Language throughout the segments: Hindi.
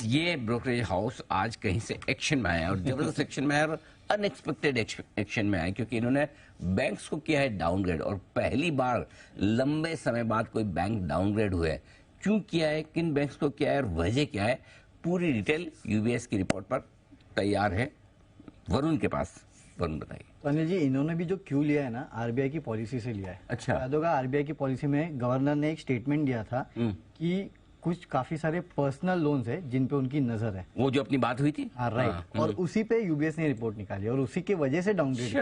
ये ब्रोकरेज हाउस आज कहीं से एक्शन में आया और जबरदस्त एक्शन में आया और अनएक्सपेक्टेड एक्शन में आया, क्योंकि इन्होंने बैंक्स को किया है डाउनग्रेड और पहली बार लंबे समय बाद कोई बैंक डाउनग्रेड हुआ है। क्यों किया है, किन बैंक्स को किया है और वजह क्या है, पूरी डिटेल यूबीएस की रिपोर्ट पर तैयार है वरुण के पास। वरुण बताइए। तो अनिल जी, इन्होंने भी जो क्यू लिया है ना, आरबीआई की पॉलिसी से लिया है। अच्छा। याद होगा आरबीआई की पॉलिसी में गवर्नर ने एक स्टेटमेंट दिया था कि कुछ काफी सारे पर्सनल लोन्स है जिन पे उनकी नजर है, वो जो अपनी बात हुई थी। हाँ राइट, और उसी पे यूबीएस ने रिपोर्ट निकाली और उसी की वजह से डाउनग्रेड।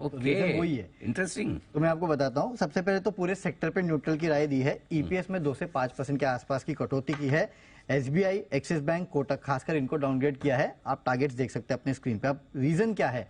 ओके, वही है, इंटरेस्टिंग। तो मैं आपको बताता हूँ। सबसे पहले तो पूरे सेक्टर पे न्यूट्रल की राय दी है। ईपीएस में 2 से 5% के आसपास की कटौती की है। एसबीआई, एक्सिस बैंक, कोटक खासकर इनको डाउनग्रेड किया है। आप टारगेट्स देख सकते हैं अपने स्क्रीन पे। अब रीजन क्या है,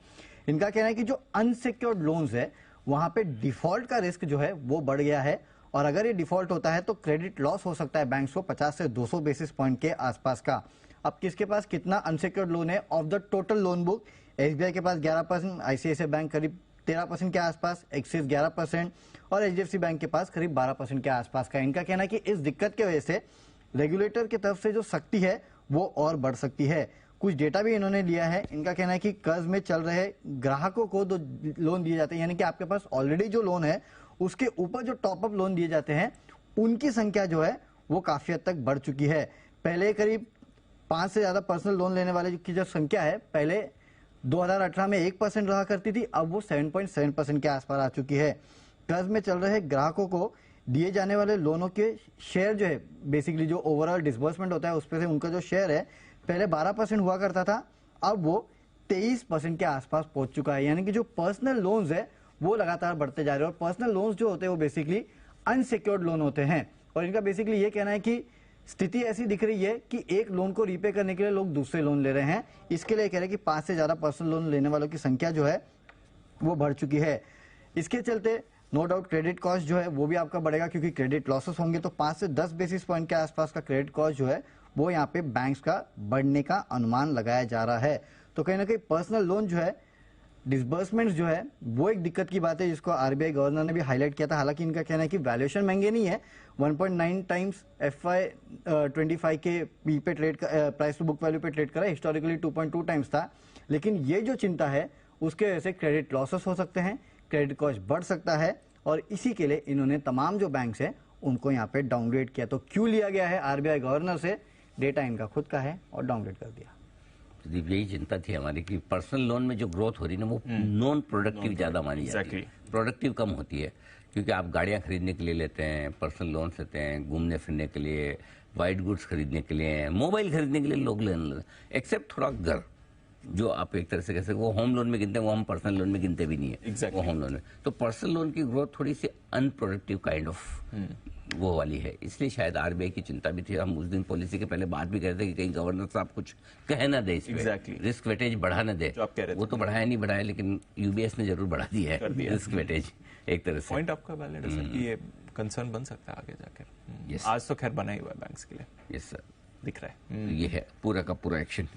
इनका कहना है कि जो अनसिक्योर्ड लोन्स है वहां पे डिफॉल्ट का रिस्क जो है वो बढ़ गया है और अगर ये डिफॉल्ट होता है तो क्रेडिट लॉस हो सकता है बैंक्स को 50 से 200 बेसिस पॉइंट के आसपास का। अब किसके पास कितना अनसिक्योर्ड लोन है of the total loan book? SBI के पास 11%, आईसीआईसीआई बैंक करीब 13% के आसपास, एक्सिस 11% और एचडीएफसी बैंक के पास करीब 12% के आसपास का। इनका कहना है कि इस दिक्कत की वजह से रेगुलेटर की तरफ से जो सख्ती है वो और बढ़ सकती है। कुछ डेटा भी इन्होंने लिया है। इनका कहना है कि कर्ज में चल रहे ग्राहकों को जो लोन दिए जाते हैं, यानी कि आपके पास ऑलरेडी जो लोन है उसके ऊपर जो टॉपअप लोन दिए जाते हैं, उनकी संख्या जो है वो काफी हद तक बढ़ चुकी है। पहले करीब 5 से ज्यादा पर्सनल लोन लेने वाले की जो संख्या है पहले 2018 में 1% रहा करती थी, अब वो 7.7% के आसपास आ चुकी है। कर्ज में चल रहे ग्राहकों को दिए जाने वाले लोनों के शेयर जो है, बेसिकली जो ओवरऑल डिसबर्समेंट होता है उस पर से उनका जो शेयर है पहले 12% हुआ करता था, अब वो 23% के आसपास पहुंच चुका है। यानी कि जो पर्सनल लोन्स है वो लगातार बढ़ते जा रहे हैं और पर्सनल लोन्स जो होते हैं वो बेसिकली अनसिक्योर्ड लोन होते हैं। और इनका बेसिकली ये कहना है कि स्थिति ऐसी दिख रही है कि एक लोन को रीपे करने के लिए लोग दूसरे लोन ले रहे हैं। इसके लिए कह रहे हैं कि 5 से ज्यादा पर्सनल लोन लेने वालों की संख्या जो है वो बढ़ चुकी है। इसके चलते नो डाउट क्रेडिट कॉस्ट जो है वो भी आपका बढ़ेगा, क्योंकि क्रेडिट लॉसेस होंगे तो 5 से 10 बेसिस पॉइंट के आसपास का क्रेडिट कॉस्ट जो है वो यहाँ पे बैंक्स का बढ़ने का अनुमान लगाया जा रहा है। तो कहीं ना कहीं पर्सनल लोन जो है, डिसबर्समेंट्स जो है वो एक दिक्कत की बात है जिसको आरबीआई गवर्नर ने भी हाईलाइट किया था। हालांकि इनका कहना है कि वैल्यूएशन महंगे नहीं है, 1.9 टाइम्स FY25 के पी पे trade price to book value पे ट्रेड करा, हिस्टोरिकली 2.2 टाइम्स था। लेकिन ये जो चिंता है उसके वजह से क्रेडिट लॉसेस हो सकते हैं, क्रेडिट कॉस्ट बढ़ सकता है और इसी के लिए इन्होंने तमाम जो बैंक्स है उनको यहाँ पे डाउनग्रेड किया। तो क्यों लिया गया है आरबीआई गवर्नर से, डेटा इनका खुद का है और डाउनग्रेड कर दिया। यही चिंता थी हमारी कि पर्सनल लोन में जो ग्रोथ हो रही है ना वो नॉन प्रोडक्टिव ज्यादा मानी जाती है, प्रोडक्टिव कम होती है। क्योंकि आप गाड़ियां खरीदने के लिए लेते हैं, पर्सनल लोन लेते हैं, घूमने फिरने के लिए, वाइट गुड्स खरीदने के लिए, मोबाइल खरीदने के लिए लोग लेने लेते हैं, एक्सेप्ट थोड़ा घर जो आप एक तरह से कह सकते वो होम लोन में गिनते हैं, वो हम पर्सनल लोन में गिनते भी नहीं है। वो होम लोन में तो पर्सनल लोन की ग्रोथ थोड़ी सी अनप्रोडक्टिव काइंड ऑफ वो वाली है, इसलिए शायद आरबीआई की चिंता भी थी। हम उस दिन पॉलिसी के पहले बात भी कहते थे कि कहीं गवर्नर साहब कुछ कह ना दे, रिस्क वेटेज बढ़ा ना दे। वो तो बढ़ाया नहीं बढ़ाया, लेकिन यूबीएस ने जरूर बढ़ा दिया है रिस्क वेटेज एक तरह से। पॉइंट आपका वैलिड है सर कि ये कंसर्न बन सकता है आगे जाकर। आज तो खैर बना ही हुआ है बैंक्स के लिए। यस सर, दिख रहा है ये है पूरा का पूरा एक्शन।